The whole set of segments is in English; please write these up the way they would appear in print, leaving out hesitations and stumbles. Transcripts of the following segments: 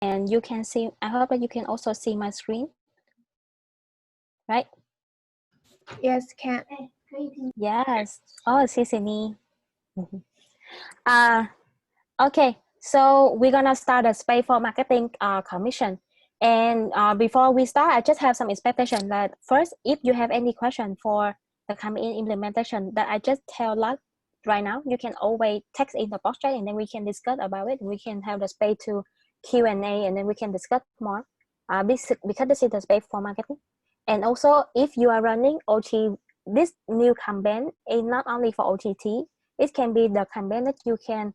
And you can see, I hope that you can also see my screen, right? Yes, can. Yes. Oh, 谢谢你. Okay, so we're gonna start the space for marketing commission. And before we start, I just have some expectation that first, if you have any question for the campaign implementation that I just tell right now, you can always text in the box chat and then we can discuss about it. We can have the space to Q&A and then we can discuss more because this is the space for marketing. And also, if you are running OT, this new campaign is not only for OTT, it can be the campaign that you can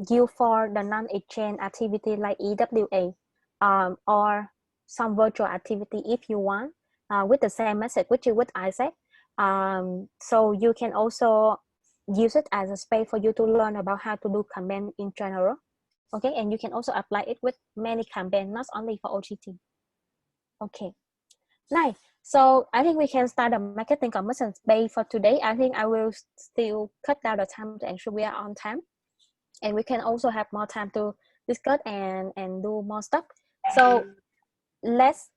use for the non-exchange activity like EWA or some virtual activity if you want with the same message, which is what I said. So you can also use it as a space for you to learn about how to do campaign in general. Okay, and you can also apply it with many campaigns, not only for OTT. Okay, nice. So I think we can start the marketing commission space for today. I think I will still cut down the time to ensure we are on time, and we can also have more time to discuss and do more stuff. So let's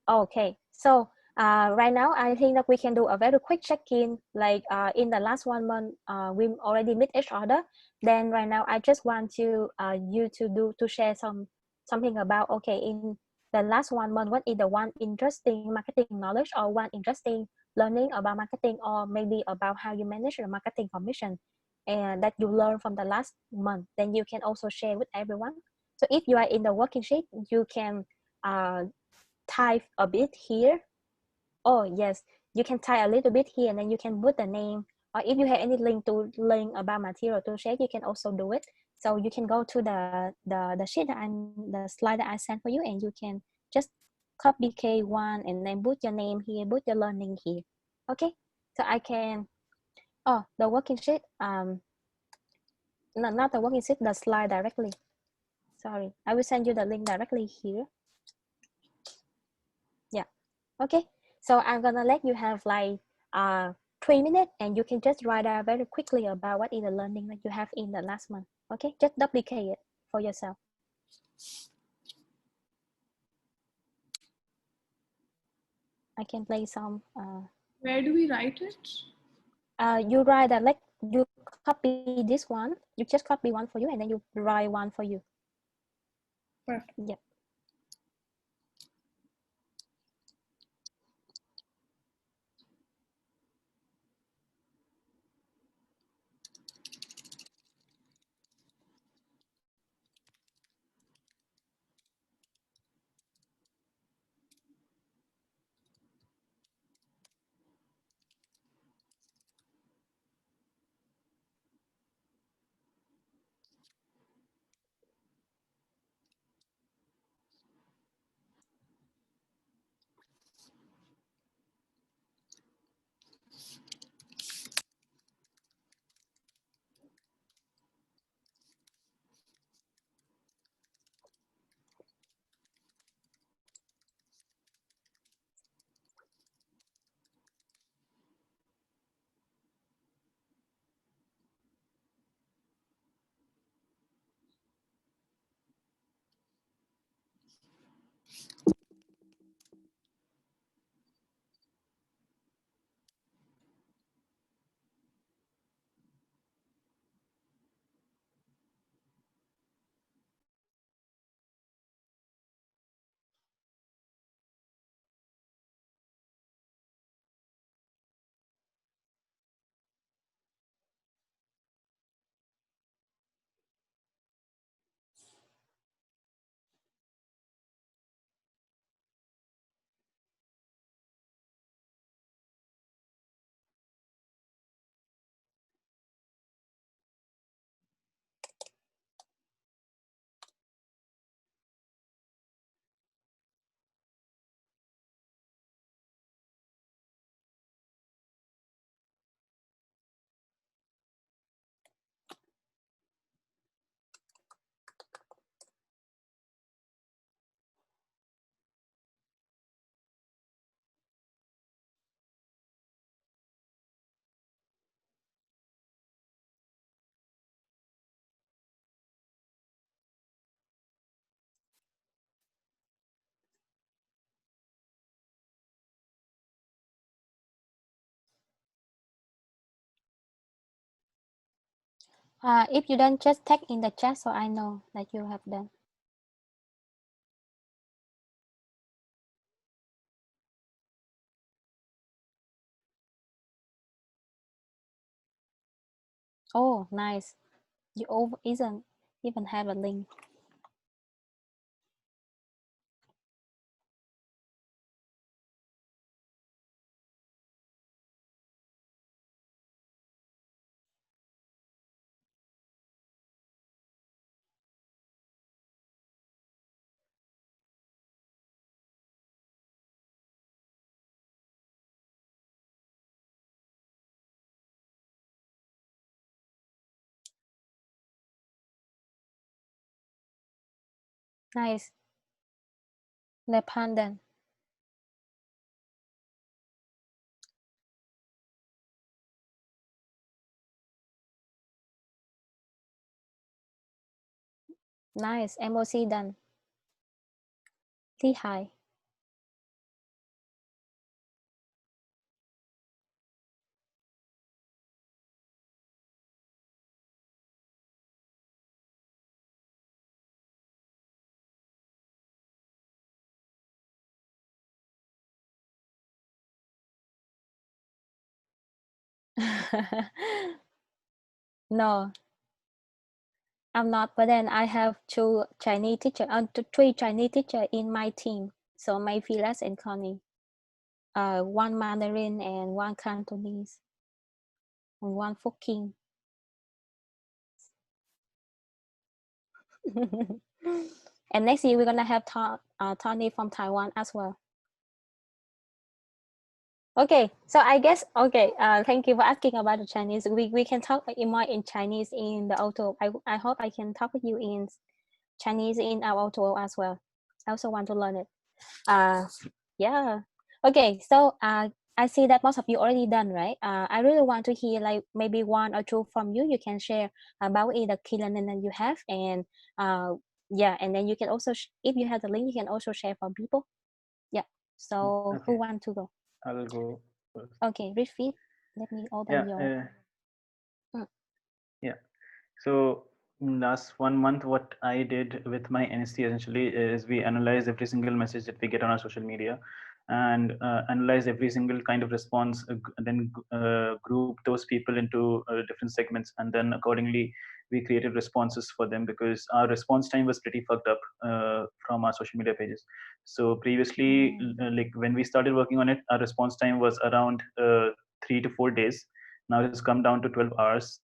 okay. So right now I think that we can do a very quick check-in. Like in the last 1 month, we already meet each other. Then right now I just want you to share something about, okay, in the last 1 month, what is the one interesting marketing knowledge or one interesting learning about marketing, or maybe about how you manage your marketing commission and that you learned from the last month. Then you can also share with everyone. So if you are in the working sheet, you can type a bit here. Oh yes, you can type a little bit here and then you can put the name, or if you have any link about material to share, you can also do it. So you can go to the sheet that the slide that I sent for you, and you can just copy K1 and then put your name here, put your learning here. Okay, so I can, oh, the working sheet, no, not the working sheet, the slide directly. Sorry, I will send you the link directly here. Yeah, okay. So I'm gonna let you have like 3 minutes, and you can just write out very quickly about what is the learning that you have in the last month. Okay, just duplicate it for yourself. I can play some. Where do we write it? You write that, like you copy this one. You just copy one for you, and then you write one for you. Perfect. Yeah. If you don't, just tag in the chat so I know that you have done. Oh, nice. You isn't even have a link. Nice. The pandan. Nice. MOC done. Thi high. No, I'm not. But then I have two Chinese teacher, three Chinese teacher in my team. So my Philas and Connie. One Mandarin and one Cantonese and one Foking. And next year we're gonna have Tony from Taiwan as well. Okay, so I guess thank you for asking about the Chinese. We can talk more in Chinese in the auto. I hope I can talk with you in Chinese in our auto as well. I also want to learn it. Yeah. Okay, so I see that most of you already done, right? I really want to hear like maybe one or two from you. You can share about the key learning that you have, and yeah, and then you can also if you have the link, you can also share for people. Yeah. So who want to go? I'll go first. Okay, repeat. Let me open your. Yeah. So last 1 month, what I did with my NST essentially is we analyze every single message that we get on our social media, and analyze every single kind of response, then group those people into different segments, and then accordingly we created responses for them, because our response time was pretty fucked up from our social media pages. So previously, like when we started working on it, our response time was around 3 to 4 days. Now it has come down to 12 hours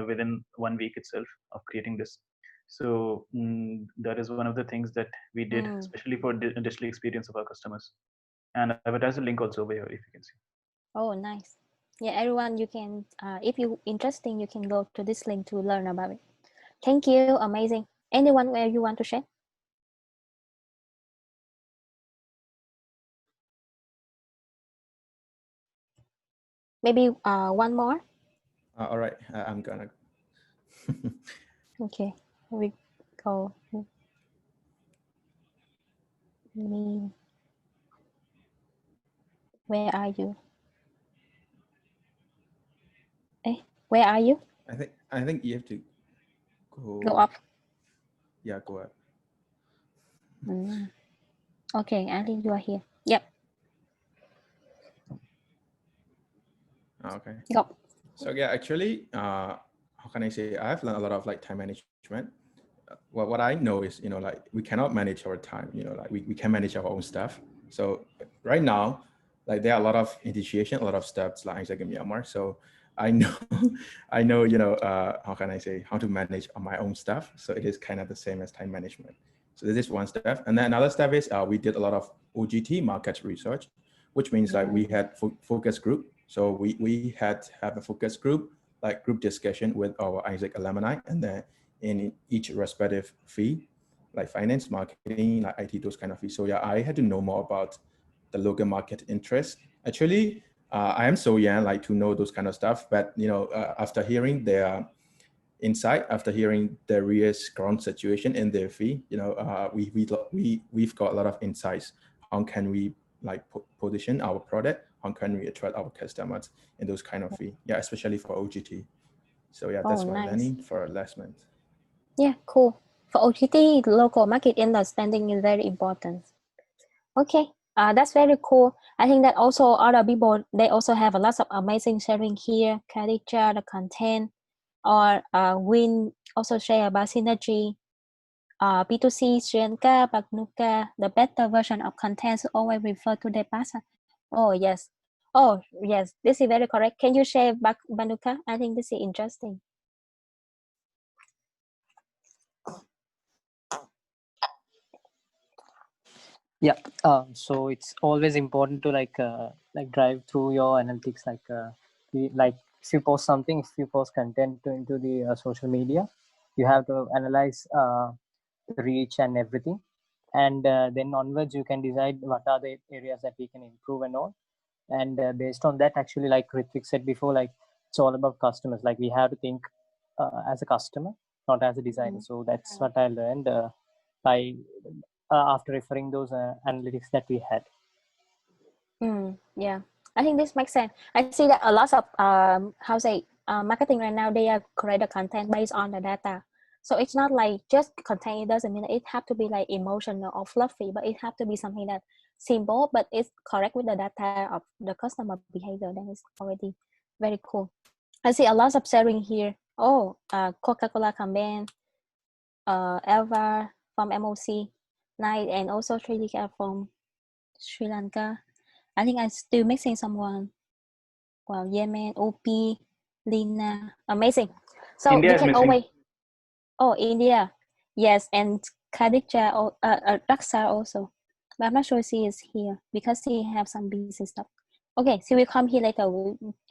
within 1 week itself of creating this. So that is one of the things that we did, especially for digital experience of our customers. And I've attached a link also over here, if you can see. Oh, nice. Yeah, everyone, you can, if you interesting, you can go to this link to learn about it. Thank you, amazing. Anyone where you want to share? Maybe one more. All right, I'm gonna. Okay, we go. Me. Where are you? Where are you? I think you have to Go up. Yeah, go up. Okay, I think you are here. Yep. Okay. Go. So yeah, actually, how can I say? I've learned a lot of like time management. What I know is, like we cannot manage our time. Like we can manage our own stuff. So right now, like there are a lot of initiation, a lot of steps like Isaac in Myanmar. So I know, I know, how can I say, how to manage my own stuff. So it is kind of the same as time management. So this is one step. And then another step is we did a lot of OGT market research, which means like we had focus group. So we had have a focus group, like group discussion with our Isaac alumni, and then in each respective fee, like finance, marketing, like IT, those kind of fees. So yeah, I had to know more about the local market interest. Actually, I am so young, like to know those kind of stuff. But after hearing their insight, after hearing the real ground situation in their fee, we've got a lot of insights. How can we like position our product? How can we attract our customers in those kind of fee? Yeah, especially for OGT. So yeah, that's Oh, my nice. learning for last month. Yeah, cool. For OTT, local market understanding is very important. Okay, that's very cool. I think that also other people, they also have a lot of amazing sharing here, Khadija, the content, or Win also share about synergy. B2C, Sriyanka, Bagnuka, the better version of content always refer to the past. Oh, yes. Oh, yes, this is very correct. Can you share Banuka? I think this is interesting. Yeah, so it's always important to like drive through your analytics, like if you post something, if you post content into the social media, you have to analyze reach and everything, and then onwards you can decide what are the areas that we can improve and all, and based on that, actually, like Ritvik said before, like it's all about customers. Like we have to think as a customer, not as a designer. So that's what I learned by after referring those analytics that we had. Yeah, I think this makes sense. I see that a lot of marketing right now, they are create the content based on the data. So it's not like just content. It doesn't mean it have to be like emotional or fluffy, but it have to be something that simple, but it's correct with the data of the customer behavior. Then it's already very cool. I see a lot of sharing here. Oh, Coca-Cola campaign, Elva from MOC, Night, and also 3D from Sri Lanka. I think I'm still missing someone. Wow, Yemen, OP, Lina, amazing. So India you is can missing. always, oh, India, yes, and Khadija, Raksa also. But I'm not sure she is here because she have some busy stuff. Okay, she will come here later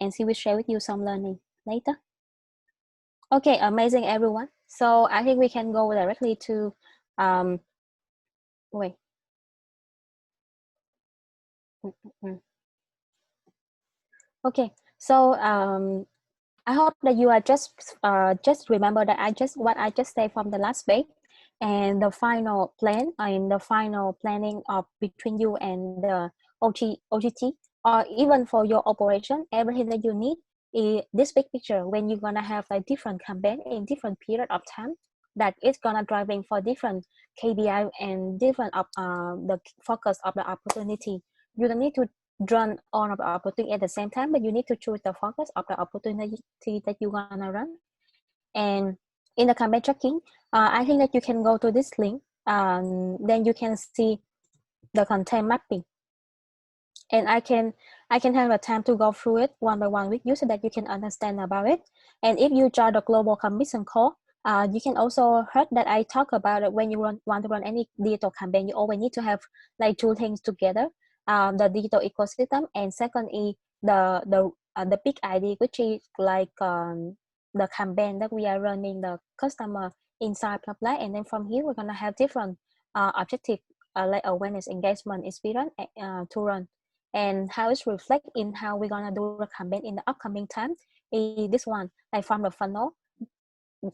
and she will share with you some learning later. Okay, amazing everyone. So I think we can go directly to, wait. Okay, so I hope that you are just remember that what I just said from the last page, and the final plan and the final planning of between you and the OGT, or even for your operation, everything that you need is this big picture when you're gonna have a different campaign in different period of time that is gonna driving for different KPI and different of the focus of the opportunity. You don't need to run all of the opportunity at the same time, but you need to choose the focus of the opportunity that you're gonna run. And in the campaign tracking, I think that you can go to this link. Then you can see the content mapping, and I can have a time to go through it one by one with you so that you can understand about it. And if you join the global commission call, you can also heard that I talk about it. When you want to run any digital campaign, you always need to have like two things together: the digital ecosystem, and second is the big idea, which is like the campaign that we are running, the customer inside pipeline. And then from here we're gonna have different objective, like awareness, engagement, experience to run, and how it's reflect in how we're gonna do the campaign in the upcoming time. Is this one, like from the funnel,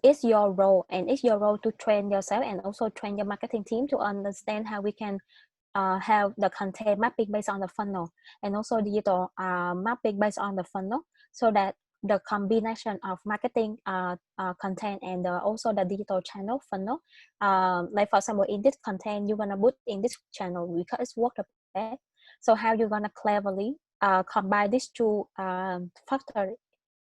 it's your role, and it's your role to train yourself and also train your marketing team to understand how we can have the content mapping based on the funnel, and also digital mapping based on the funnel, so that the combination of marketing content and also the digital channel funnel, like for example, in this content you're gonna put in this channel because it's work the best. So how you're gonna cleverly combine these two factors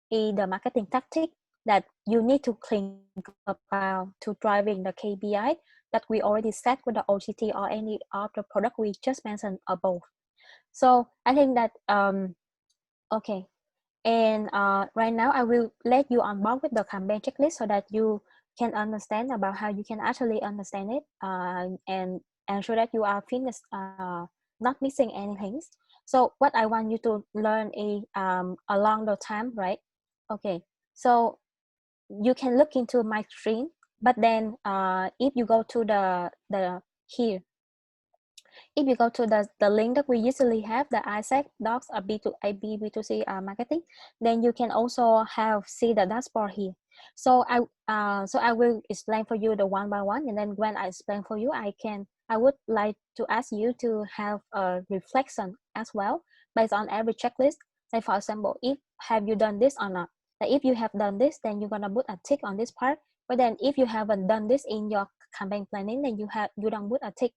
in the marketing tactic that you need to think about to driving the KPI that we already set with the OGT or any of the product we just mentioned above. So I think that okay, and right now I will let you on board with the campaign checklist so that you can understand about how you can actually understand it, and ensure that you are finished, not missing anything. So what I want you to learn is along the time, right? Okay, so you can look into my screen, but then if you go to the here, if you go to the link that we usually have, the Isaac Docs or B2C marketing, then you can also have see the dashboard here. So I will explain for you the one by one, and then when I explain for you, I would like to ask you to have a reflection as well based on every checklist. Like for example, if have you done this or not? Like if you have done this, then you're gonna put a tick on this part. But then if you haven't done this in your campaign planning, then you don't put a tick.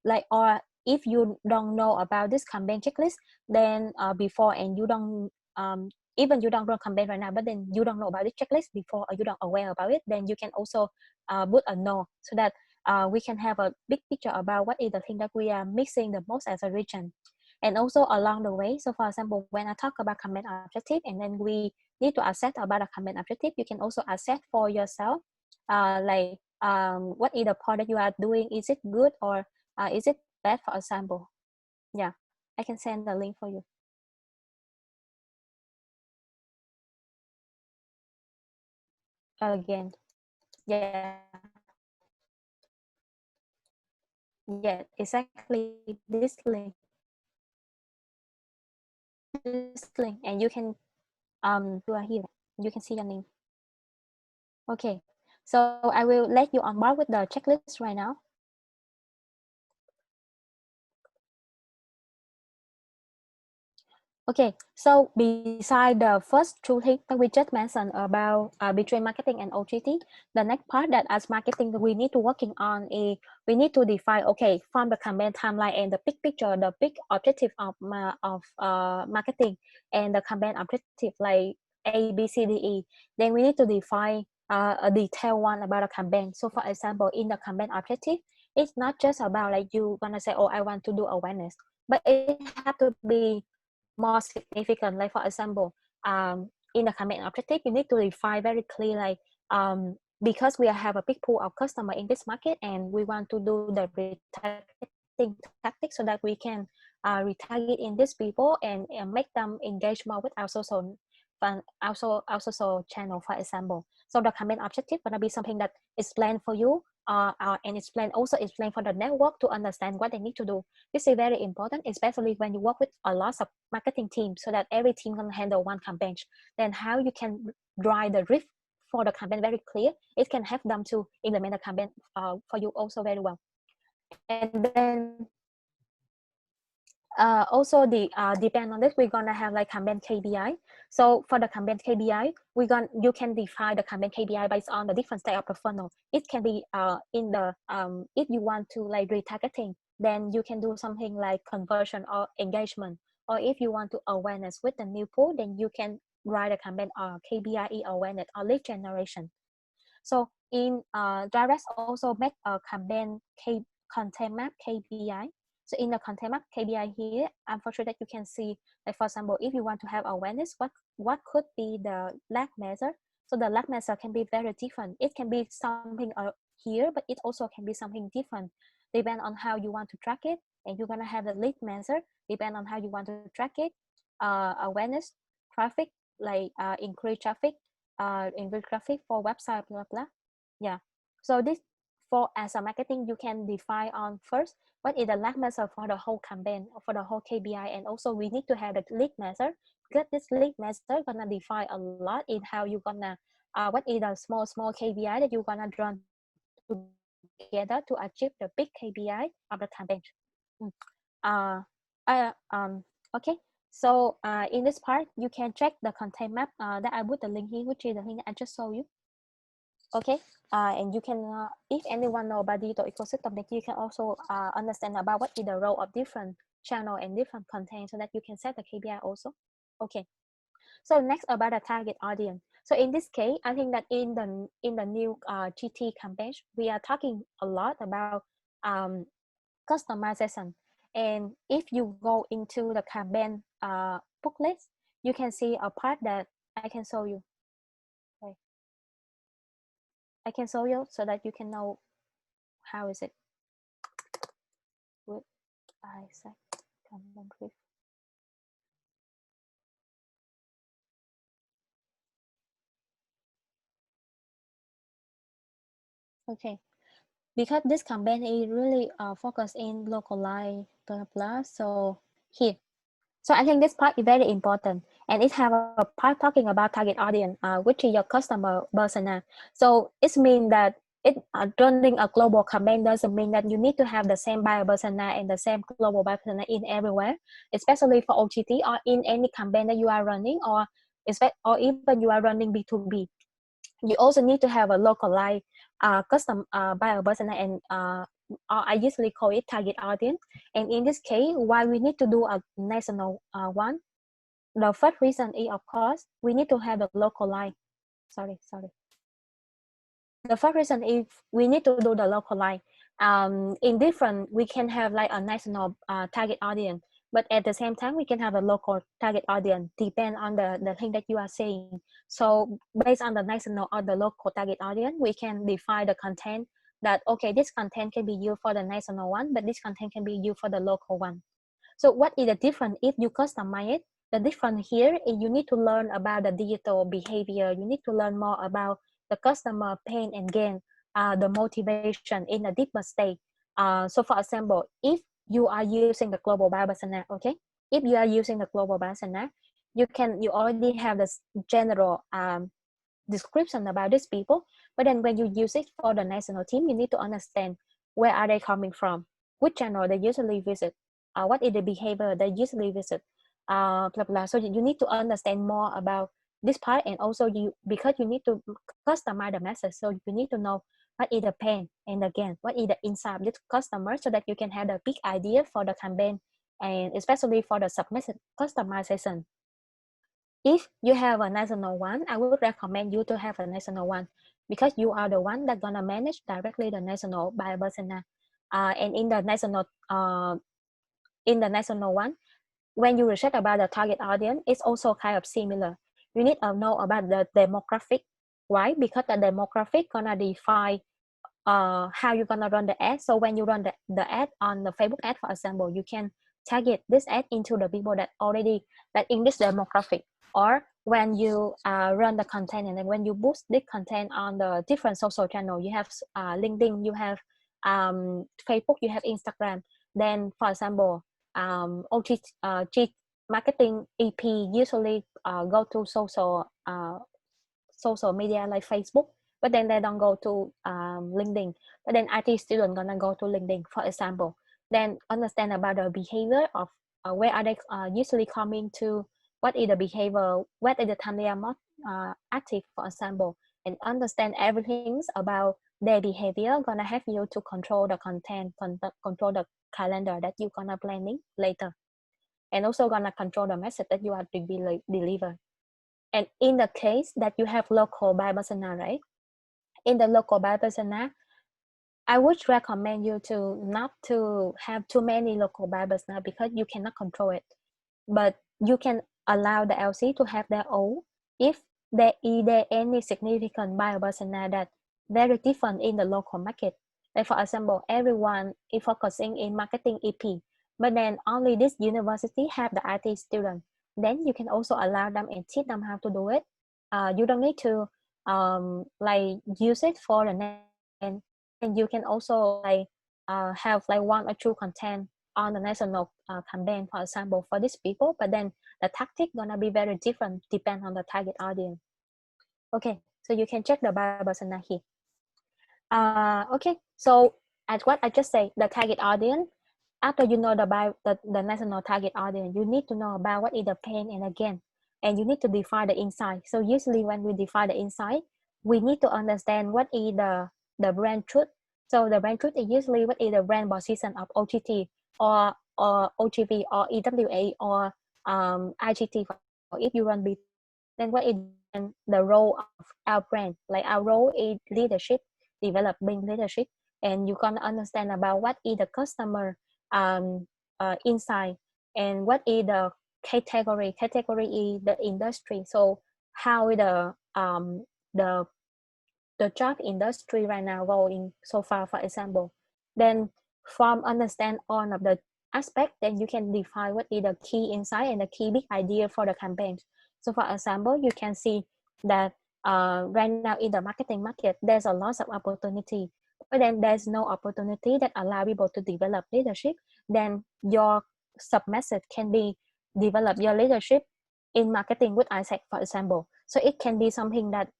Like, or if you don't know about this campaign checklist, then before, and you don't even you don't run campaign right now, but then you don't know about this checklist before, or you don't aware about it, then you can also put a no, so that we can have a big picture about what is the thing that we are missing the most as a region. And also along the way, so for example, when I talk about campaign objective, and then we need to assess about a campaign objective, you can also assess for yourself, like what is the part that you are doing, is it good, or is it bad, for example. Yeah, I can send the link for you again. Yeah, yeah, exactly, this link, and you can you are here, you can see your name. Okay, so I will let you on board with the checklist right now. Okay, so beside the first two things that we just mentioned about between marketing and OGT, the next part that as marketing we need to working on is we need to define, okay, from the campaign timeline and the big picture, the big objective of marketing and the campaign objective like A, B, C, D, E. Then we need to define a detailed one about a campaign. So for example, in the campaign objective, it's not just about like you gonna say, oh, I want to do awareness, but it have to be more significant. Like for example, in the campaign objective, you need to define very clear, like because we have a big pool of customer in this market, and we want to do the retargeting tactics so that we can retarget in these people and make them engage more with our social our social channel, for example. So the campaign objective gonna be something that is planned for you, and it's planned for the network to understand what they need to do. This is very important, especially when you work with a lot of marketing teams, so that every team can handle one campaign. Then how you can drive the risk for the campaign very clear. It can help them to implement the campaign for you also very well. And then also the depend on this, we're gonna have like campaign KPI. So for the campaign KPI, you can define the campaign KPI based on the different stage of the funnel. It can be in the if you want to like retargeting, then you can do something like conversion or engagement. Or if you want to awareness with the new pool, then you can write a campaign KPI awareness or lead generation. So in direct also make a campaign content map KPI. So in the content map KPI here, I'm for sure that you can see, like for example, if you want to have awareness, what could be the lag measure? So the lag measure can be very different. It can be something here, but it also can be something different, depend on how you want to track it. And you're gonna have the lead measure, depend on how you want to track it. Awareness, traffic, like increase traffic for website, blah blah. Yeah, so this, for as a marketing, you can define on first what is the lag measure for the whole campaign or for the whole KPI, and also we need to have the lead measure, because this lead measure gonna define a lot in how you gonna what is the small KPI that you're gonna run together to achieve the big KPI of the campaign. uh, okay, so in this part you can check the content map that I put the link here, which is the link I just showed you. Okay, and you can if anyone know about digital ecosystem, then you can also understand about what is the role of different channel and different content, so that you can set the KPI also. Okay, so next about the target audience. So in this case, I think that in the new GT campaign, we are talking a lot about customization. And if you go into the campaign booklet, you can see a part that I can show you. Okay. I can show you so that you can know how is it with Isaac campaign brief. Okay, because this campaign is really focused in localized blah blah. So here, so I think this part is very important, and it have a part talking about target audience, which is your customer persona. So it means that running a global campaign doesn't mean that you need to have the same buyer persona and the same global buyer persona in everywhere, especially for OGT or in any campaign that you are running, or or even you are running B2B, you also need to have a localized custom buyer persona, and I usually call it target audience. And in this case, why we need to do a national one? The first reason is, of course, we need to have the localized. Sorry. The first reason is we need to do the localized. In different, we can have like a national target audience, but at the same time, we can have a local target audience, depend on the thing that you are saying. So based on the national or the local target audience, we can define the content that, okay, this content can be used for the national one, but this content can be used for the local one. So what is the difference if you customize it? The difference here is you need to learn about the digital behavior. You need to learn more about the customer pain and gain, the motivation in a deeper state. So for example, if you are using the global buyer persona, okay? If you are using the global buyer persona, you already have this general description about these people, but then when you use it for the national team, you need to understand where are they coming from, which channel they usually visit, what is the behavior they usually visit, blah blah. So you need to understand more about this part, and also because you need to customize the message, so you need to know what is the pain, and again what is the insight of this customer, so that you can have the big idea for the campaign, and especially for the submission customization. If you have a national one, I would recommend you to have a national one, because you are the one that's gonna manage directly the national buyer persona. And in the national one, when you research about the target audience, it's also kind of similar. You need to know about the demographic. Why? Because the demographic gonna define how you're gonna run the ad. So when you run the ad on the Facebook ad, for example, you can target this ad into the people that in this demographic. Or when you run the content, and then when you boost the content on the different social channel, you have LinkedIn, you have Facebook, you have Instagram. Then, for example, OTT marketing EP usually go to social media like Facebook, but then they don't go to LinkedIn. But then IT student gonna go to LinkedIn, for example. Then understand about the behavior of where are they usually coming to, what is the behavior, what is the time they are most active, for example, and understand everything about their behavior gonna help you to control the content, control the calendar that you gonna planning later, and also gonna control the message that you are to be deliver. And in the case that you have local buyer persona, right? In the local buyer persona, I would recommend you to not to have too many local buyer persona, because you cannot control it. But you can allow the LC to have their own if there is any significant buyer persona that very different in the local market. Like for example, everyone is focusing in marketing EP, but then only this university have the IT student. Then you can also allow them and teach them how to do it. You don't need to like use it for the next campaign, and you can also like have like one or two content on the national campaign, for example, for these people, but then the tactic gonna be very different depend on the target audience. Okay, so you can check the buyer persona here. Okay, so as what I just said, the target audience, after you know the national target audience, you need to know about what is the pain and again, and you need to define the insight. So usually when we define the insight, we need to understand what is the brand truth. So the brand truth is usually what is the brand position of OTT or OTV or EWA or IGT. If you run B2B, then what is the role of our brand? Like our role is leadership, developing leadership, and you can understand about what is the customer insight, and what is the category is the industry. So how the the job industry right now going so far, for example. Then from understand all of the aspect, then you can define what is the key insight and the key big idea for the campaign. So for example, you can see that right now in the marketing market, there's a lot of opportunity, but then there's no opportunity that allow people to develop leadership. Then your sub message can be develop your leadership in marketing with ISEC, for example. So it can be something that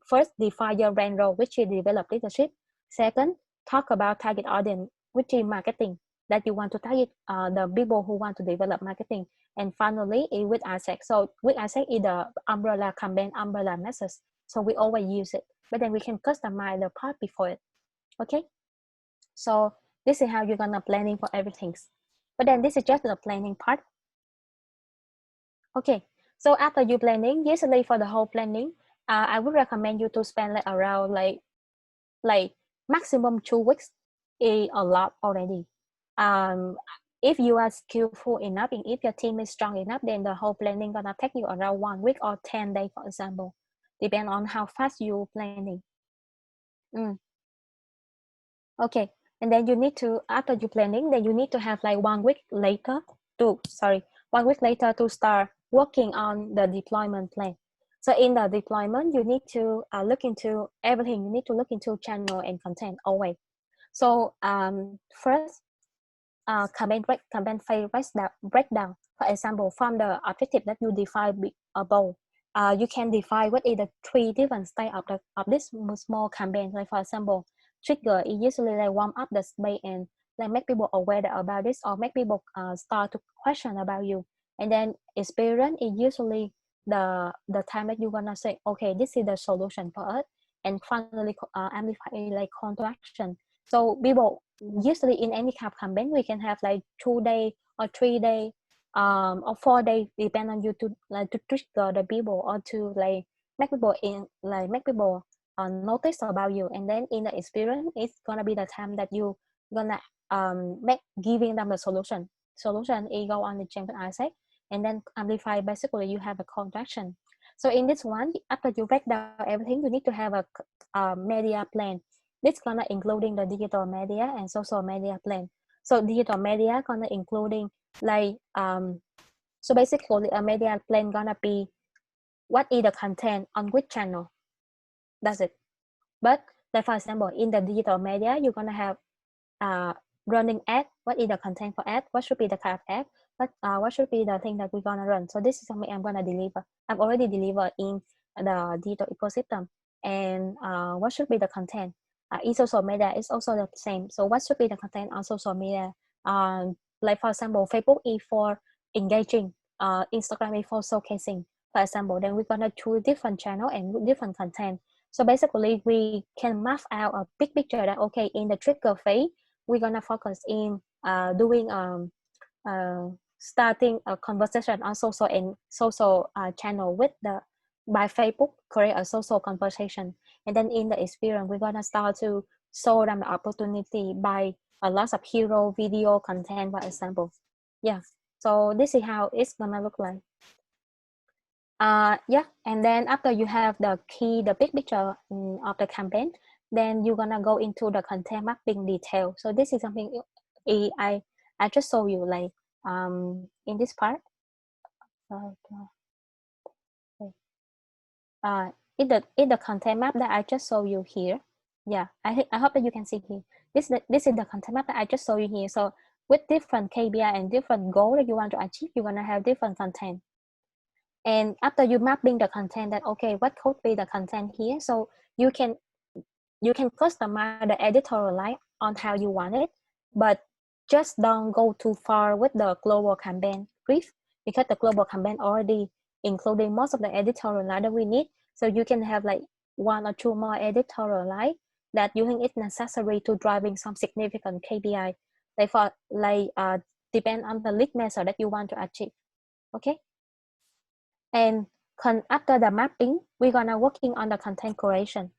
first define your brand role, which is develop leadership. Second, talk about target audience, which is marketing. that you want to target the people who want to develop marketing. And finally, with ASEC. So with ASEC is the umbrella campaign, umbrella message. So we always use it, but then we can customize the part before it. Okay. So this is how you're gonna planning for everything. But then this is just the planning part. Okay. So after you planning, usually for the whole planning, I would recommend you to spend like around like maximum 2 weeks is a lot already. If you are skillful enough and if your team is strong enough, then the whole planning gonna take you around 1 week or 10 days, for example, depend on how fast you planning. Okay, and then you need to, after you planning, then you need to have like 1 week later to 1 week later to start working on the deployment plan. So in the deployment, you need to look into everything. You need to look into channel and content always. So first, campaign phase breakdown. For example, from the objective that you define above, you can define what is the 3 different stage of this small campaign. Like for example, trigger is usually like warm up the space and like make people aware about this or make people start to question about you. And then experience is usually the time that you're gonna say, okay, this is the solution for us. And finally, amplify like call to action. So people usually in any kind of campaign we can have like 2 days or 3 days or 4 days, depend on you to like to trigger the people or to like make people notice about you. And then in the experience, it's gonna be the time that you gonna make giving them the solution is go on the chain with Isaac, and then amplify, basically you have a call to action. So in this one, after you break down everything, you need to have a media plan. This gonna including the digital media and social media plan. So digital media gonna including like so basically a media plan gonna be what is the content on which channel. That's it. But like for example, in the digital media, you're gonna have running ad. What is the content for ad? What should be the kind of ad? What should be the thing that we're gonna run? So this is something I'm gonna deliver. I've already delivered in the digital ecosystem. And what should be the content? In social media is also the same. So what should be the content on social media? Like for example, Facebook is for engaging. Instagram is for showcasing. For example, then we're gonna choose different channel and different content. So basically, we can map out a big picture that, okay, in the trigger phase, we're gonna focus in doing starting a conversation on social channel with by Facebook, create a social conversation. And then in the experience, we're gonna start to show them the opportunity by a lot of hero video content, for example. Yeah, so this is how it's gonna look like. Yeah, and then after you have the big picture of the campaign, then you're gonna go into the content mapping detail. So this is something I just show you like in this part. In the content map that I just show you here. Yeah, I hope that you can see here. This is the content map that I just show you here. So with different KPI and different goal that you want to achieve, you're gonna have different content. And after you mapping the content that, okay, what could be the content here? So you can customize the editorial line on how you want it, but just don't go too far with the global campaign brief, because the global campaign already including most of the editorial line that we need. So you can have like 1 or 2 more editorial line that you think it's necessary to driving some significant KPI. Depend on the lead measure that you want to achieve. Okay. And after the mapping, we're gonna working on the content creation.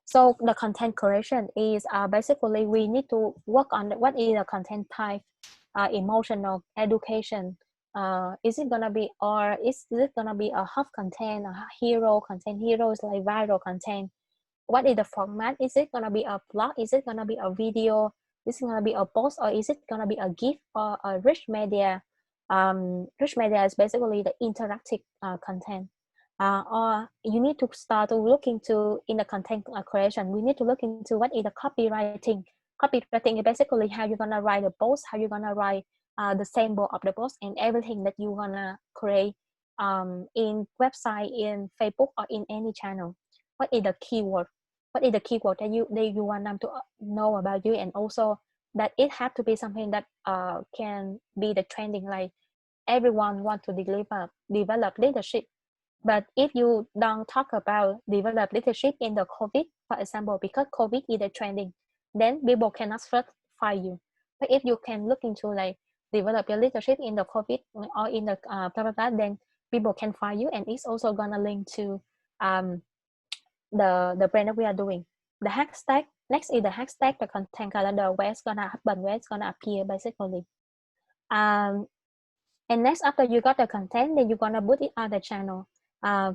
So the content creation is basically we need to work on what is the content type, emotional, education. Is it gonna be, or is it gonna be a hot content, a hero content? Heroes like viral content. What is the format? Is it gonna be a blog? Is it gonna be a video? Is it gonna be a post, or is it gonna be a GIF or a rich media? Rich media is basically the interactive content. Or you need to start to look into in the content creation. We need to look into what is the copywriting. Copywriting is basically how you're gonna write a post, how you're gonna write the symbol of the post, and everything that you wanna create in website, in Facebook, or in any channel. What is the keyword? What is the keyword that you want them to know about you, and also that it have to be something that can be the trending, like everyone want to develop leadership. But if you don't talk about develop leadership in the COVID, for example, because COVID is the trending, then people cannot first find you. But if you can look into like develop your leadership in the COVID or in the blah blah blah, then people can find you, and it's also gonna link to the brand that we are doing. The hashtag next is the hashtag, the content calendar, where it's gonna happen, where it's gonna appear basically. And next, after you got the content, then you're gonna put it on the channel.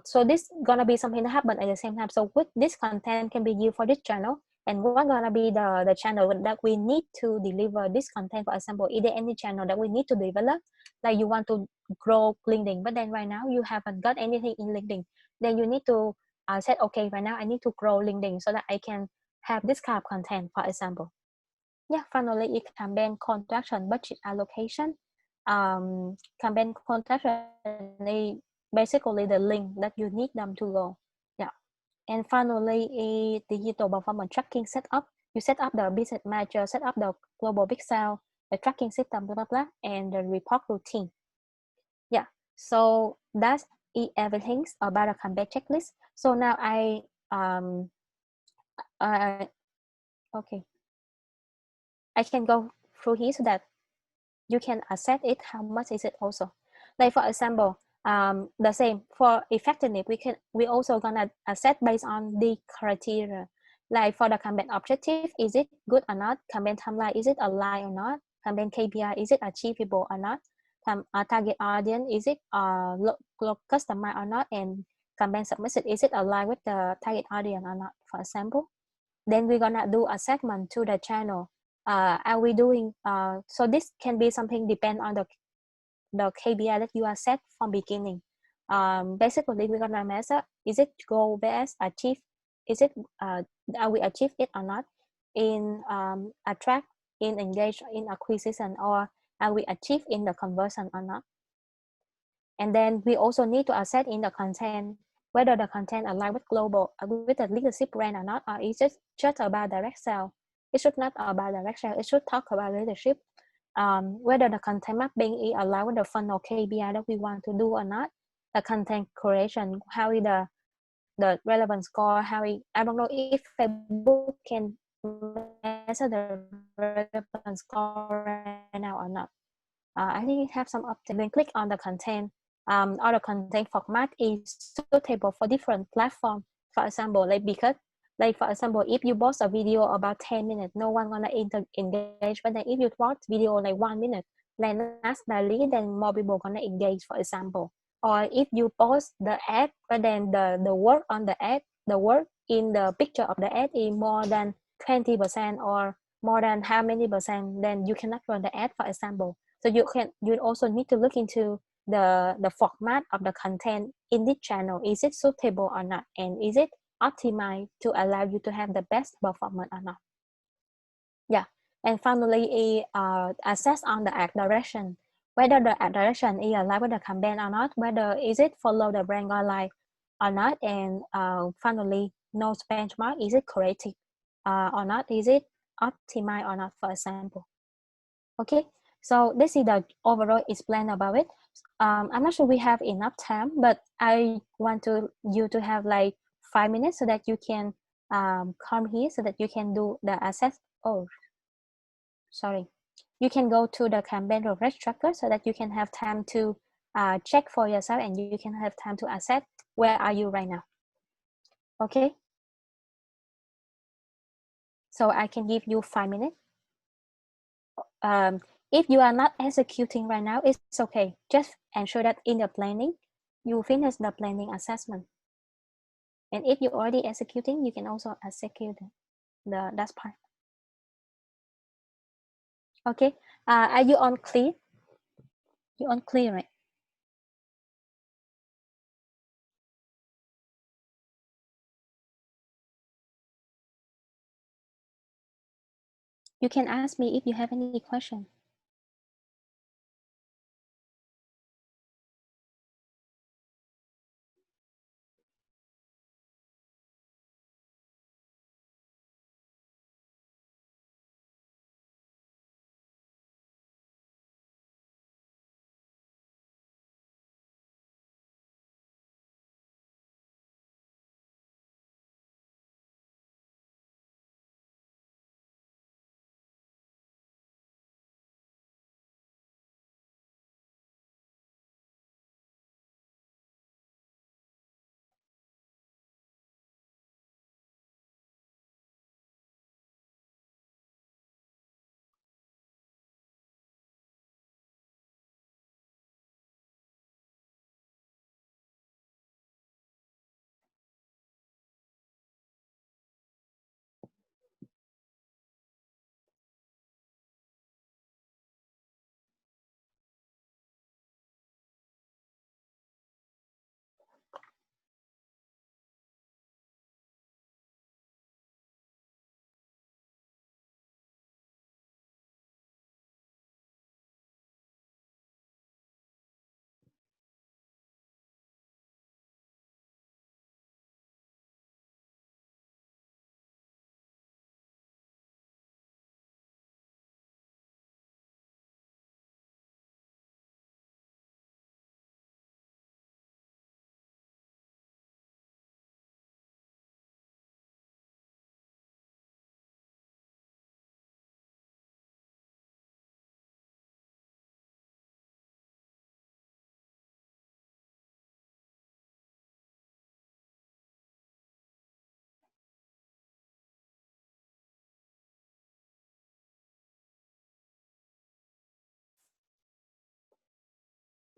So this gonna be something that happen at the same time. So with this content can be used for this channel, and what gonna be the channel that we need to deliver this content. For example, is there any channel that we need to develop? Like you want to grow LinkedIn, but then right now you haven't got anything in LinkedIn. Then you need to say, okay, right now I need to grow LinkedIn so that I can have this kind of content, for example. Yeah, finally, it campaign contraction, budget allocation. Campaign contraction is basically the link that you need them to go. Yeah, and finally, a digital performance tracking setup. You set up the business manager, set up the global pixel, the tracking system, blah blah blah, and the report routine. Yeah, so that's everything about a campaign checklist. So now okay, I can go through here so that you can assess it, how much is it also. Like for example, the same for effectiveness, we also gonna assess based on the criteria. Like for the campaign objective, is it good or not? Campaign timeline, is it aligned or not? Campaign KPI, is it achievable or not? Target audience, is it customized or not? And campaign submission, is it aligned with the target audience or not, for example? Then we're gonna do a segment to the channel. Are we doing so this can be something depend on the KPI that you are set from beginning. Basically we're gonna measure, is it goal based achieve, is it are we achieve it or not in attract, in engage, in acquisition, or are we achieve in the conversion or not. And then we also need to assess in the content whether the content align with global with the leadership brand or not, or is it just about direct sale. It should not about direct sale, it should talk about leadership. Whether the content mapping is aligned with the funnel KPI that we want to do or not. The content creation, how is the relevant score, how is, I don't know if Facebook can measure the relevant score right now or not. I think it have some update. Then click on the content. Or the content format is suitable for different platform. For example, like because, like for example, if you post a video about 10 minutes, no one gonna engage. But then if you watch video like 1 minute, like naturally, then more people gonna engage. For example, or if you post the ad, but then the word on the ad, the word in the picture of the ad is more than 20% or more than how many percent, then you cannot run the ad, for example. So you also need to look into the format of the content in this channel. Is it suitable or not, and is it optimized to allow you to have the best performance or not. Yeah, and finally assess on the ad direction, whether the ad direction is aligned with the campaign or not, whether is it follow the brand guideline or not, and finally nose benchmark, is it creative or not, is it optimized or not, for example. Okay, so this is the overall explain about it. I'm not sure we have enough time, but I want you to have like 5 minutes so that you can come here so that you can do the assess. Oh, sorry. You can go to the campaign progress tracker so that you can have time to check for yourself, and you can have time to assess where are you right now. Okay. So I can give you 5 minutes. If you are not executing right now, it's okay. Just ensure that in the planning, you finish the planning assessment. And if you're already executing, you can also execute that part. Okay. Are you on clear? You on clear, right? You can ask me if you have any question.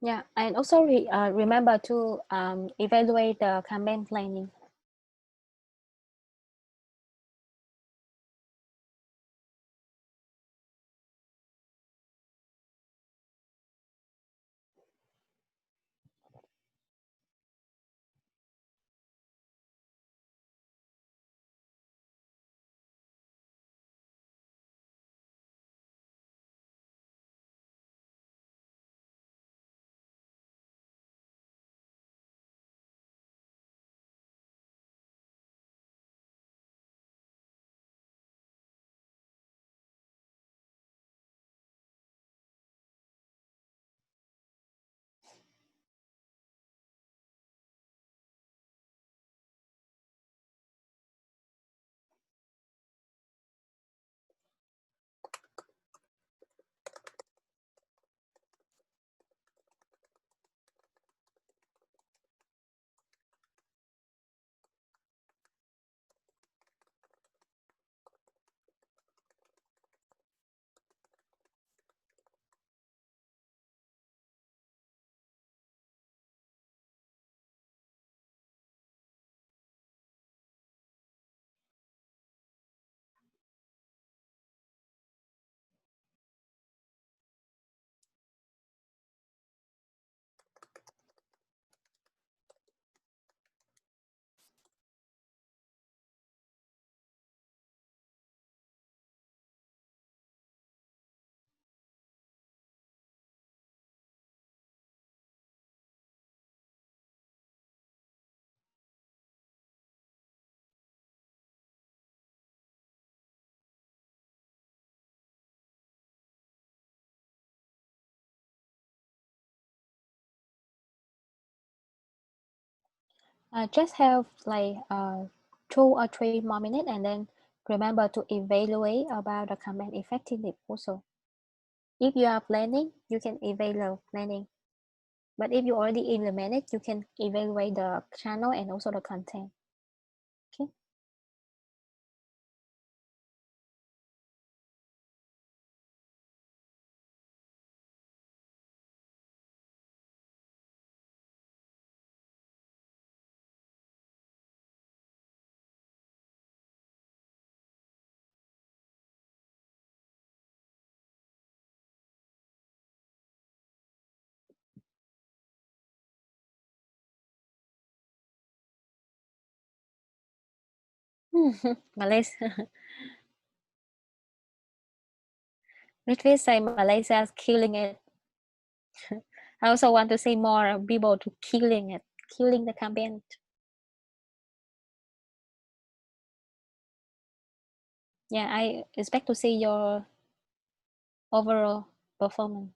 Yeah, and also remember to evaluate the campaign planning. Just have like 2 or 3 more minutes, and then remember to evaluate about the campaign effectiveness also. If you are planning, you can evaluate planning. But if you already implement it, you can evaluate the channel and also the content. Okay. Malaysia. Let's say Malaysia is killing it. I also want to say more people to killing it, killing the campaign. Yeah, I expect to see your overall performance.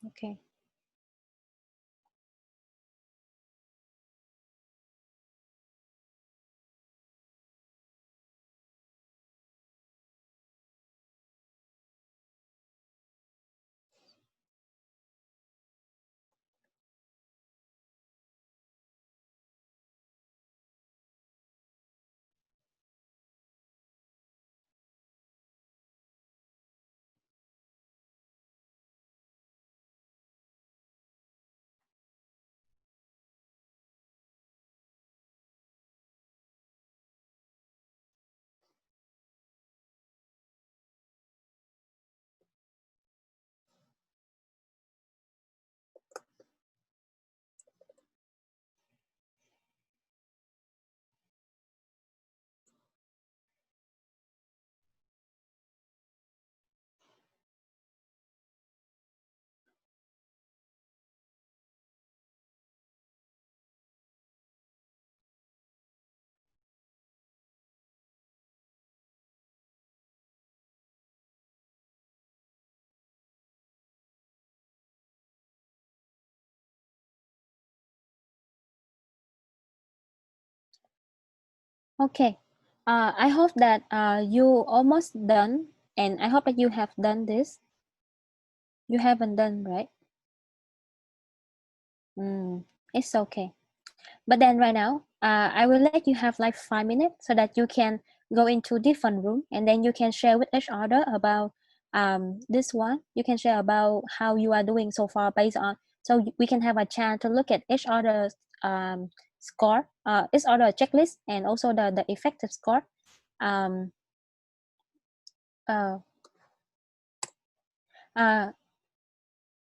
Okay. Okay. I hope that you almost done, and I hope that you have done this. You haven't done, right? It's okay. But then right now, I will let you have like 5 minutes so that you can go into different room, and then you can share with each other about this one. You can share about how you are doing so far based on, so we can have a chance to look at each other's score, each other checklist, and also the effective score. Um, uh, uh,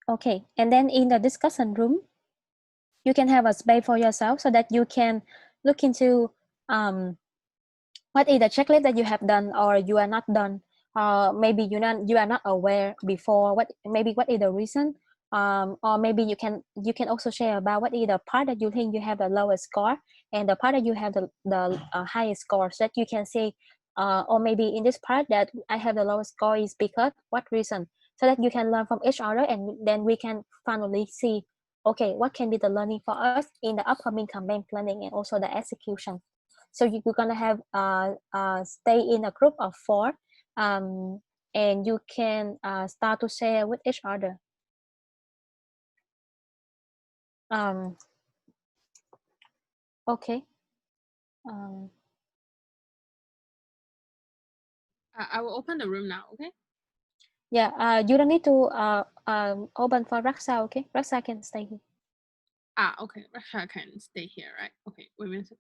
okay, and then in the discussion room, you can have a space for yourself so that you can look into what is the checklist that you have done or you are not done. Maybe you are not aware before what is the reason, or maybe you can also share about what is the part that you think you have the lowest score and the part that you have the highest score, so that you can say, or maybe in this part that I have the lowest score is because what reason, so that you can learn from each other, and then we can finally see, okay, what can be the learning for us in the upcoming campaign planning and also the execution. So we're gonna have stay in a group of 4, and you can start to share with each other. Okay. I will open the room now, okay? Yeah, you don't need to open for Raksa, okay? Raksa can stay here. Okay, Rasha can stay here, right? Okay, wait a minute.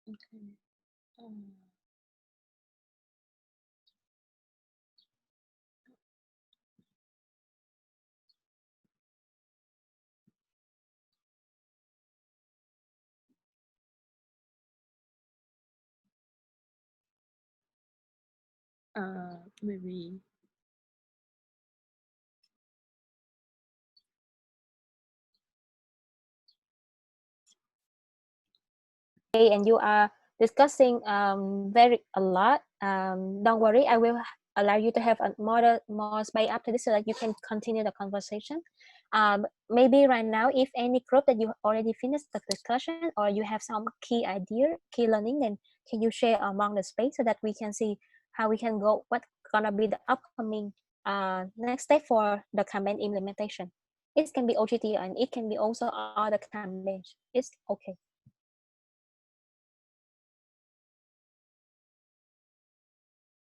Okay. Maybe. And you are discussing very a lot, don't worry, I will allow you to have a more space after this so that you can continue the conversation. Maybe right now, if any group that you already finished the discussion or you have some key idea, key learning, then can you share among the space so that we can see how we can go, what gonna be the upcoming next step for the campaign implementation. It can be OGT and it can be also other campaigns. It's okay.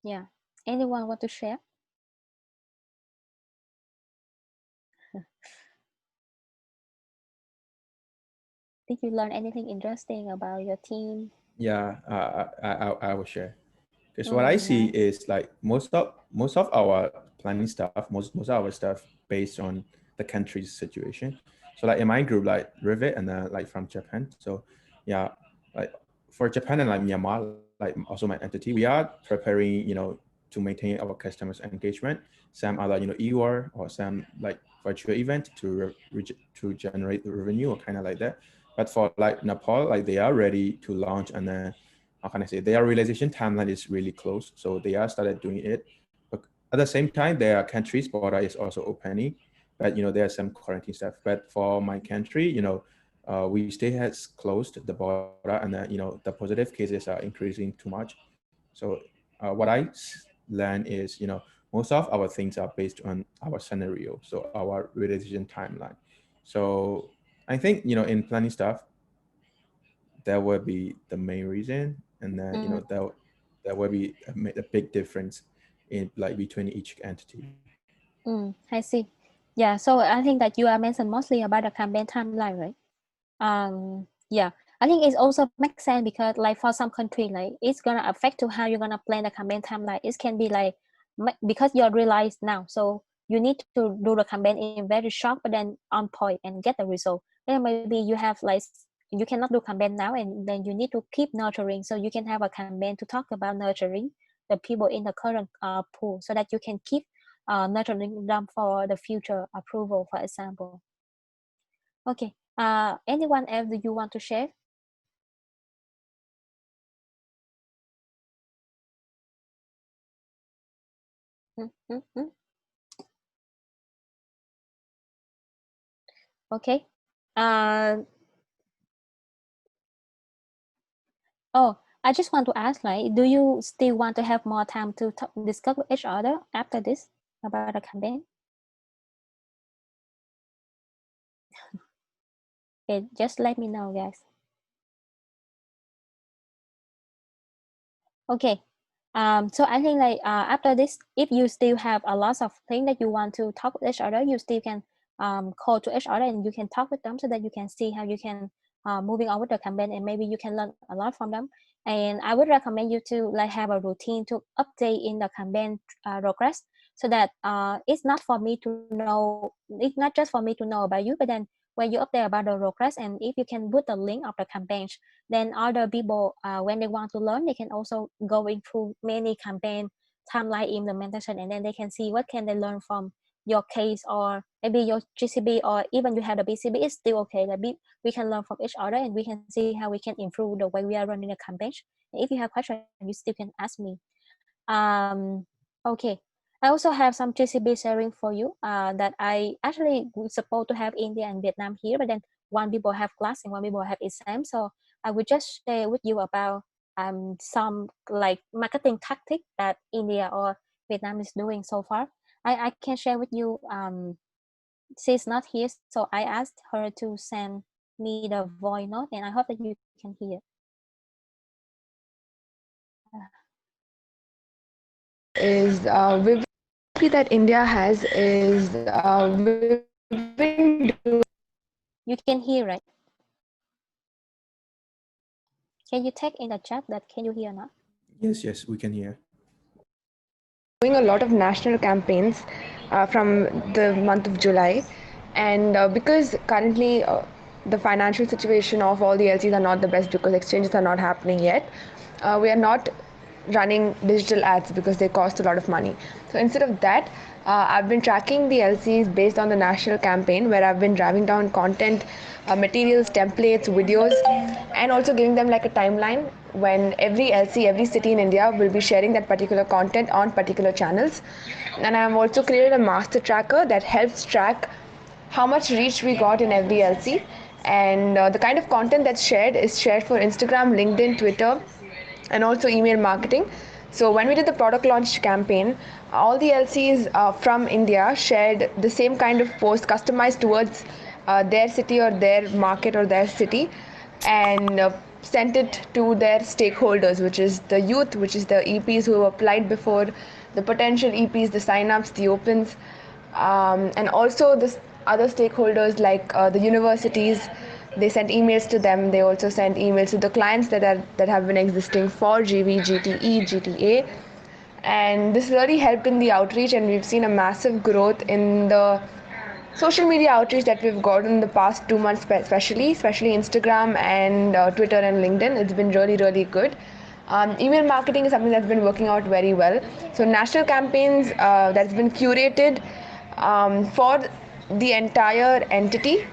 Yeah. Anyone want to share? Did you learn anything interesting about your team? Yeah, I will share. Because what I see Nice. is like most of our planning stuff, most of our stuff based on the country's situation. So like in my group, like Rivet and like from Japan. So yeah, like for Japan and like Myanmar, like also my entity, we are preparing, to maintain our customers' engagement. Some other, EUR or some like virtual event to generate the revenue or kind of like that. But for like Nepal, like they are ready to launch, and then how can I say, their realization timeline is really close. So they are started doing it. But at the same time, there are countries border is also opening, but there are some quarantine stuff. But for my country, we stay has closed the border, and the positive cases are increasing too much. So what I learned is, most of our things are based on our scenario, so our realization timeline. So I think, in planning stuff, that would be the main reason, and then that would be a big difference in like between each entity. I see. Yeah, so I think that you are mentioned mostly about the campaign timeline, right? Yeah, I think it also makes sense because like for some country, like it's gonna affect to how you're gonna plan the campaign timeline. It can be like because you're realized now, so you need to do the campaign in very short but then on point and get the result. Then maybe you have like you cannot do campaign now, and then you need to keep nurturing. So you can have a campaign to talk about nurturing the people in the current pool, so that you can keep nurturing them for the future approval, for example. Okay. Anyone else do you want to share? Mm. Okay. Oh, I just want to ask, like, do you still want to have more time to discuss with each other after this about the campaign? Okay, just let me know, guys. Okay. So I think like after this, if you still have a lot of things that you want to talk with each other, you still can call to each other and you can talk with them so that you can see how you can moving on with the campaign, and maybe you can learn a lot from them. And I would recommend you to like have a routine to update in the campaign progress, so that it's not for me to know, it's not just for me to know about you, but then when you update about the progress, and if you can put the link of the campaign, then other people when they want to learn, they can also going through many campaign timeline implementation, and then they can see what can they learn from your case, or maybe your GCP, or even you have the BCP, it's still okay. Like we can learn from each other, and we can see how we can improve the way we are running a campaign. If you have questions, you still can ask me. Okay, I also have some GCP sharing for you that I actually was supposed to have India and Vietnam here, but then one people have class and one people have exam, so I will just share with you about some like marketing tactic that India or Vietnam is doing so far. I can share with you. She's not here, so I asked her to send me the voice note, and I hope that you can hear. Is that India has is we've been doing You can hear, right? Can you take in the chat that can you hear now? Yes, we can hear. a lot of national campaigns from the month of July, and because currently the financial situation of all the LCs are not the best because exchanges are not happening yet, we are not running digital ads because they cost a lot of money. So instead of that, I've been tracking the LCs based on the national campaign, where I've been driving down content, materials, templates, videos, and also giving them like a timeline when every LC, every city in India will be sharing that particular content on particular channels. And I've also created a master tracker that helps track how much reach we got in every LC, and the kind of content that's shared is shared for Instagram, LinkedIn, Twitter, and also email marketing. So when we did the product launch campaign, all the LCs from India shared the same kind of post customized towards their city or their market or their city, and sent it to their stakeholders, which is the youth, which is the EPs who applied before, the potential EPs, the sign-ups, the opens, and also the other stakeholders like the universities. They sent emails to them. They also sent emails to the clients that have been existing for GV, GTE, GTA, and this really helped in the outreach. And we've seen a massive growth in the social media outreach that we've got in the past 2 months, especially Instagram and Twitter and LinkedIn. It's been really good. Email marketing is something that's been working out very well. So national campaigns that's been curated for the entire entity,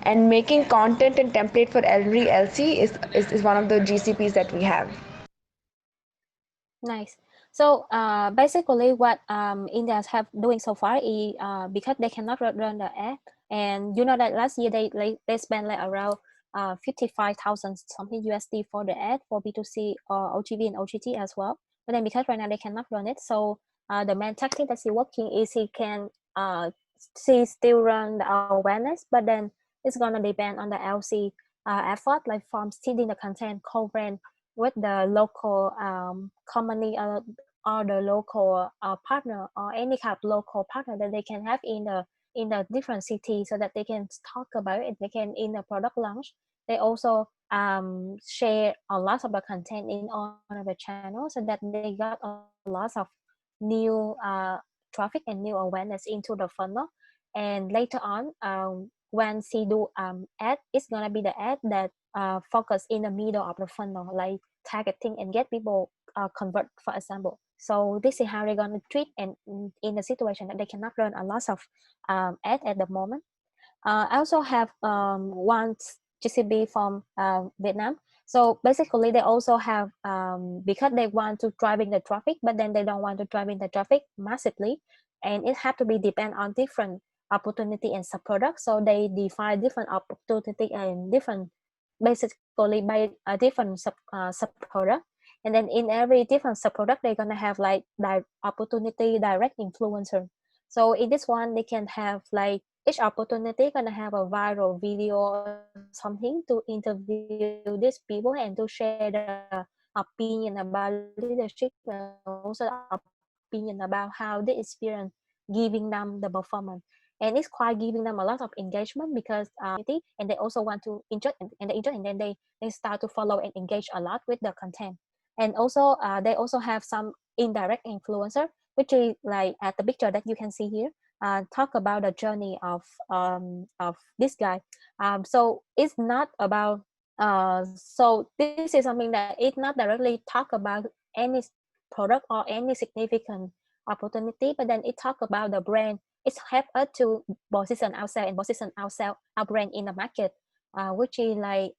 and making content and template for every LC is one of the GCPs that we have. Nice. So basically what Indians have doing so far is because they cannot run the ad, and you know that last year they spent like around 55,000 something USD for the ad for B2C or OGV and OGT as well. But then because right now they cannot run it, so the main tactic that she working is she still run the awareness, but then it's gonna depend on the LC effort, like from seeding the content, co-brand with the local company or the local partner, or any kind of local partner that they can have in the different cities, so that they can talk about it. They can in the product launch. They also share a lot of the content in all of the channels, so that they got a lot of new traffic and new awareness into the funnel. And later on, when she do ad, it's gonna be the ad that focus in the middle of the funnel, like targeting and get people convert, for example. So this is how they're gonna treat, and in the situation that they cannot run a lot of ad at the moment. I also have one GCB from Vietnam. So basically, they also have because they want to driving the traffic, but then they don't want to driving the traffic massively, and it have to be depend on different opportunity and sub product. So they define different opportunity and different basically by a different sub product, and then in every different sub product they're gonna have like opportunity direct influencer. So in this one they can have like each opportunity gonna have a viral video or something to interview these people and to share the opinion about leadership and also the opinion about how they experience giving them the performance. And it's quite giving them a lot of engagement because they see the opportunity and they also want to enjoy and they enjoy, and then they start to follow and engage a lot with the content. And also they also have some indirect influencer, which is like at the picture that you can see here, talk about the journey of this guy. So it's not about so this is something that it not directly talk about any product or any significant opportunity, but then it talk about the brand. It help us to position ourselves and position ourselves, our brand in the market, which is like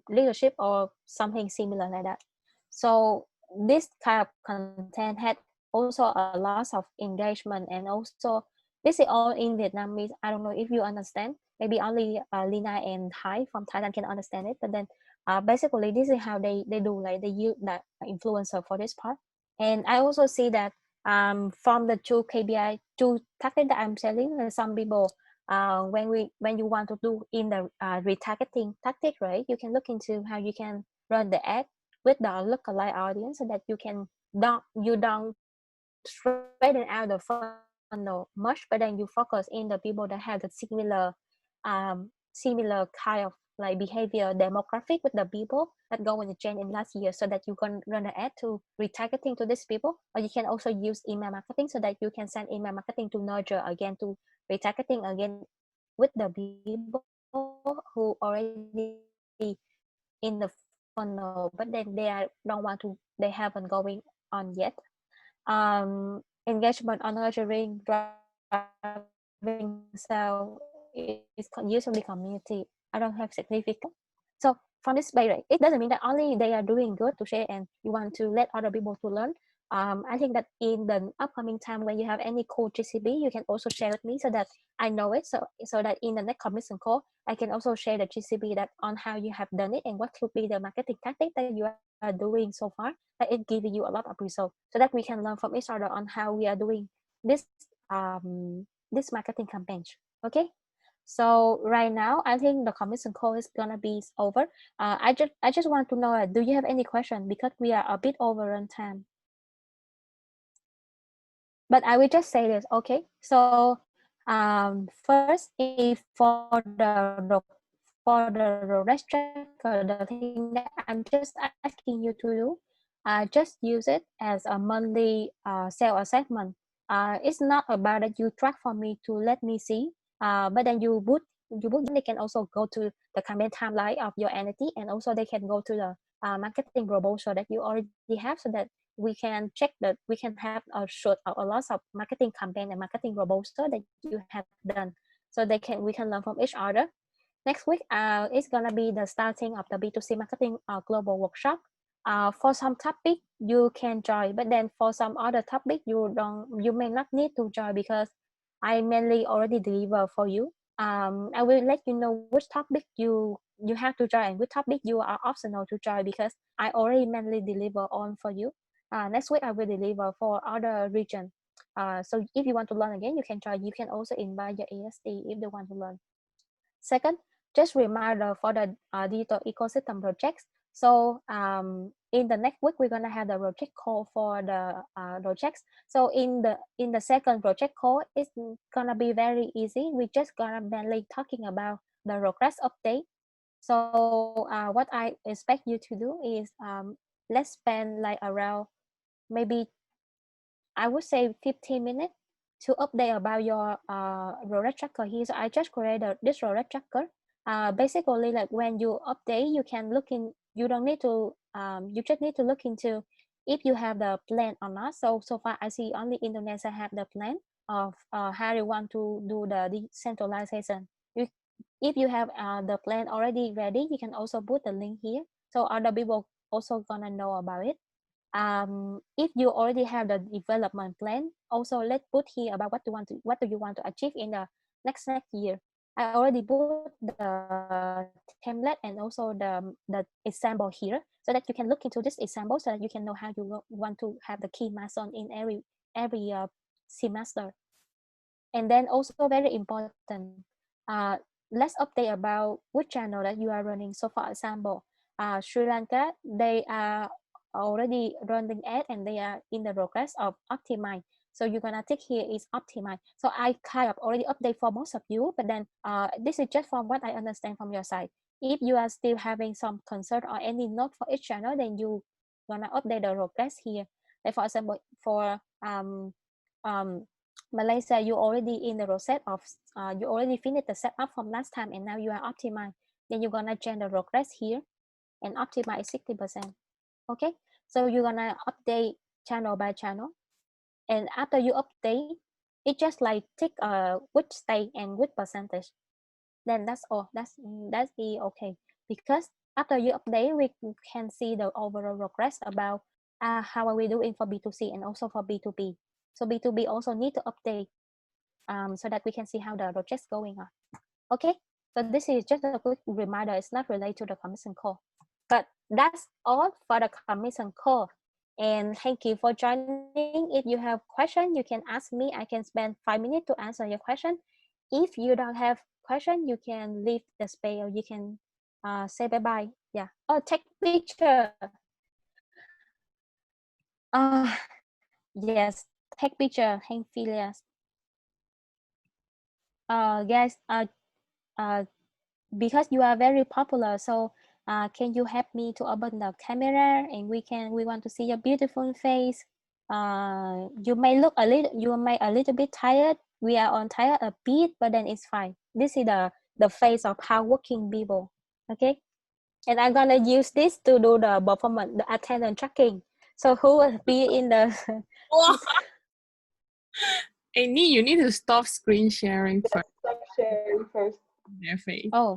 leadership or something similar like that. So this kind of content had also a lot of engagement, and also this is all in Vietnamese. I don't know if you understand. Maybe only Lina and Hai from Thailand can understand it. But then basically this is how they do, like they use that influencer for this part. And I also see that from the two KPI, two tactics that I'm selling, some people when you want to do in the retargeting tactic, right? You can look into how you can run the ad with the lookalike audience so that you don't straighten out the funnel much, but then you focus in the people that have the similar kind of like behavior demographic with the people that go in the chain in last year, so that you can run the ad to retargeting to these people. Or you can also use email marketing so that you can send email marketing to nurture again, to retargeting again with the people who already in the funnel, but then don't want to, they haven't going on yet. Engagement on nurturing driving sale is usually community. I don't have significant. So from this way, right, it doesn't mean that only they are doing good to share and you want to let other people to learn. I think that in the upcoming time when you have any cool GCP, you can also share with me so that I know it. So that in the next commission call, I can also share the GCP that on how you have done it and what could be the marketing tactic that you are doing so far. That it gives you a lot of results so that we can learn from each other on how we are doing this this marketing campaign. Okay. So right now, I think the commission call is gonna be over. I just want to know, do you have any question, because we are a bit over on time. But I will just say this, okay? So first, if for the road tracker, the thing that I'm just asking you to do, just use it as a monthly sale assessment. It's not about that you track for me to let me see, but then you book, then they can also go to the campaign timeline of your entity, and also they can go to the marketing proposal that you already have, so that we can check that we can have a short a lot of marketing campaign and marketing proposal that you have done, so we can learn from each other. Next week, it's gonna be the starting of the B2C marketing global workshop. For some topic you can join, but then for some other topic you may not need to join, because I mainly already deliver for you. I will let you know which topic you have to join and which topic you are optional to join, because I already mainly deliver on for you. Next week I will deliver for other region. So if you want to learn again, you can join. You can also invite your ASD if they want to learn. Second, just reminder for the digital ecosystem projects. So in the next week, we're gonna have the project call for the projects. So in the second project call, it's gonna be very easy. We're just gonna mainly talking about the progress update. So what I expect you to do is let's spend like around maybe, I would say 15 minutes to update about your road tracker here. So I just created this road tracker. Basically, like when you update, you can look in. You don't need to. You just need to look into if you have the plan or not. So far, I see only Indonesia have the plan of how you want to do the decentralization. You, if you have the plan already ready, you can also put the link here, so other people also gonna know about it. If you already have the development plan, also let's put here about what do you want to achieve in the next year. I already put the template and also the example here, so that you can look into this example, so that you can know how you want to have the key milestone in every semester. And then also very important, let's update about which channel that you are running. So for example, Sri Lanka, they are already running ad and they are in the progress of optimize. So you're gonna take here is optimize. So I kind of already update for most of you, but then this is just from what I understand from your side. If you are still having some concern or any note for each channel, then you gonna update the progress here. Like for example, for Malaysia, you already in the process of you already finished the setup from last time and now you are optimized. Then you're gonna change the progress here and optimize 60%. Okay, so you're gonna update channel by channel, and after you update, it just like tick which state and which percentage. Then that's all. That's the okay, because after you update, we can see the overall progress about how are we doing for B2C and also for B2B. So B2B also need to update so that we can see how the project's going on. Okay, so this is just a quick reminder. It's not related to the commission call, but that's all for the commission call. And thank you for joining. If you have question, you can ask me. I can spend 5 minutes to answer your question. If you don't have question, you can leave the space or you can say bye bye. Yeah. Oh, take picture. Yes, take picture. Thank Phileas. Guys, because you are very popular, so can you help me to open the camera and we want to see your beautiful face. You may look a little bit tired. We are on tired a bit, but then it's fine. This is the face of hardworking people. Okay, and I'm gonna use this to do the performance, the attendance tracking. So who will be in the Amy, you need to stop screen sharing first. Stop sharing first. Their face. oh